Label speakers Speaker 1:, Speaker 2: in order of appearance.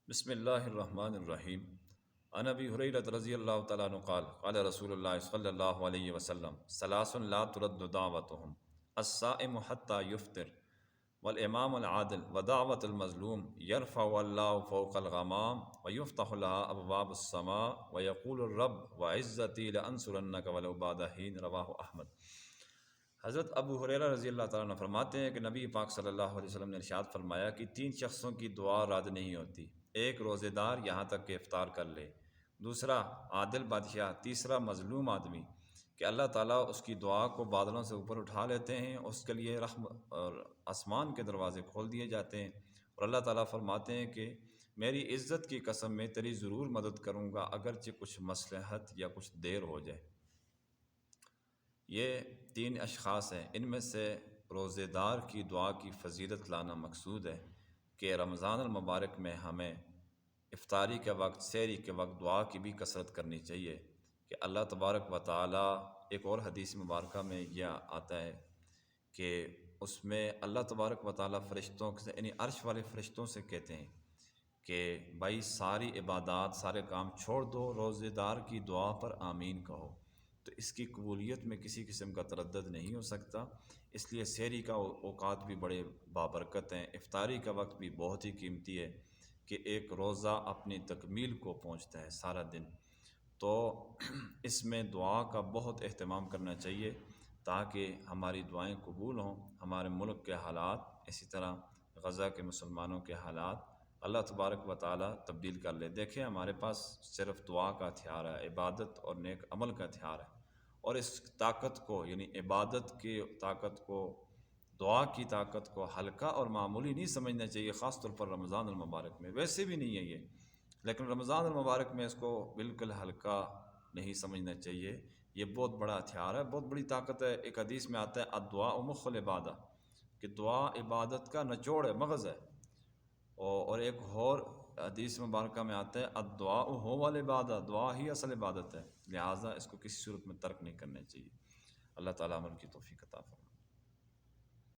Speaker 1: بسم اللہ الرحمن الرحیم۔ عن ابی ہریرہ رضی اللہ تعالیٰ عنہ قال قال رسول اللہ صلی اللہ علیہ وسلم ثلاث لا ترد دعوتهم الصائم حتى يفطر والامام العادل ودعوت المظلوم يرفع الله فوق الغمام ويفتح لها ابواب السماء ويقول الرب وعزتي لانصرنك ولو بعد حين رواہ احمد۔ حضرت ابو ہریرہ رضی اللہ تعالیٰ عنہ فرماتے ہیں کہ نبی پاک صلی اللہ علیہ وسلم نے ارشاد فرمایا کہ تین شخصوں کی دعا رد نہیں ہوتی: ایک روزے دار یہاں تک کہ افطار کر لے، دوسرا عادل بادشاہ، تیسرا مظلوم آدمی کہ اللہ تعالیٰ اس کی دعا کو بادلوں سے اوپر اٹھا لیتے ہیں، اس کے لیے رحم اور آسمان کے دروازے کھول دیے جاتے ہیں، اور اللہ تعالیٰ فرماتے ہیں کہ میری عزت کی قسم میں تیری ضرور مدد کروں گا اگرچہ کچھ مصلحت یا کچھ دیر ہو جائے۔ یہ تین اشخاص ہیں، ان میں سے روزے دار کی دعا کی فضیلت لانا مقصود ہے کہ رمضان المبارک میں ہمیں افطاری کے وقت، سحری کے وقت دعا کی بھی کثرت کرنی چاہیے کہ اللہ تبارک و تعالیٰ، ایک اور حدیث مبارکہ میں یہ آتا ہے کہ اس میں اللہ تبارک و تعالیٰ فرشتوں سے، یعنی عرش والے فرشتوں سے کہتے ہیں کہ بھائی ساری عبادات، سارے کام چھوڑ دو، روزے دار کی دعا پر آمین کہو، تو اس کی قبولیت میں کسی قسم کا تردد نہیں ہو سکتا۔ اس لیے سحری کا اوقات بھی بڑے بابرکت ہیں، افطاری کا وقت بھی بہت ہی قیمتی ہے کہ ایک روزہ اپنی تکمیل کو پہنچتا ہے سارا دن، تو اس میں دعا کا بہت اہتمام کرنا چاہیے تاکہ ہماری دعائیں قبول ہوں۔ ہمارے ملک کے حالات، اسی طرح غزہ کے مسلمانوں کے حالات اللہ تبارک و تعالیٰ تبدیل کر لے۔ دیکھیں ہمارے پاس صرف دعا کا ہتھیار ہے، عبادت اور نیک عمل کا ہتھیار ہے، اور اس طاقت کو، یعنی عبادت کی طاقت کو، دعا کی طاقت کو ہلکا اور معمولی نہیں سمجھنا چاہیے، خاص طور پر رمضان المبارک میں۔ ویسے بھی نہیں ہے یہ، لیکن رمضان المبارک میں اس کو بالکل ہلکا نہیں سمجھنا چاہیے۔ یہ بہت بڑا ہتھیار ہے، بہت بڑی طاقت ہے۔ ایک حدیث میں آتا ہے الدعاء مخ العبادہ، کہ دعا عبادت کا نچوڑ ہے، مغز ہے۔ اور ایک اور حدیث مبارکہ میں آتا ہے الدعاء هو العبادہ، دعا ہی اصل عبادت ہے، لہٰذا اس کو کسی صورت میں ترک نہیں کرنا چاہیے۔ اللہ تعالیٰ عمل کی توفیق عطا فرمائے۔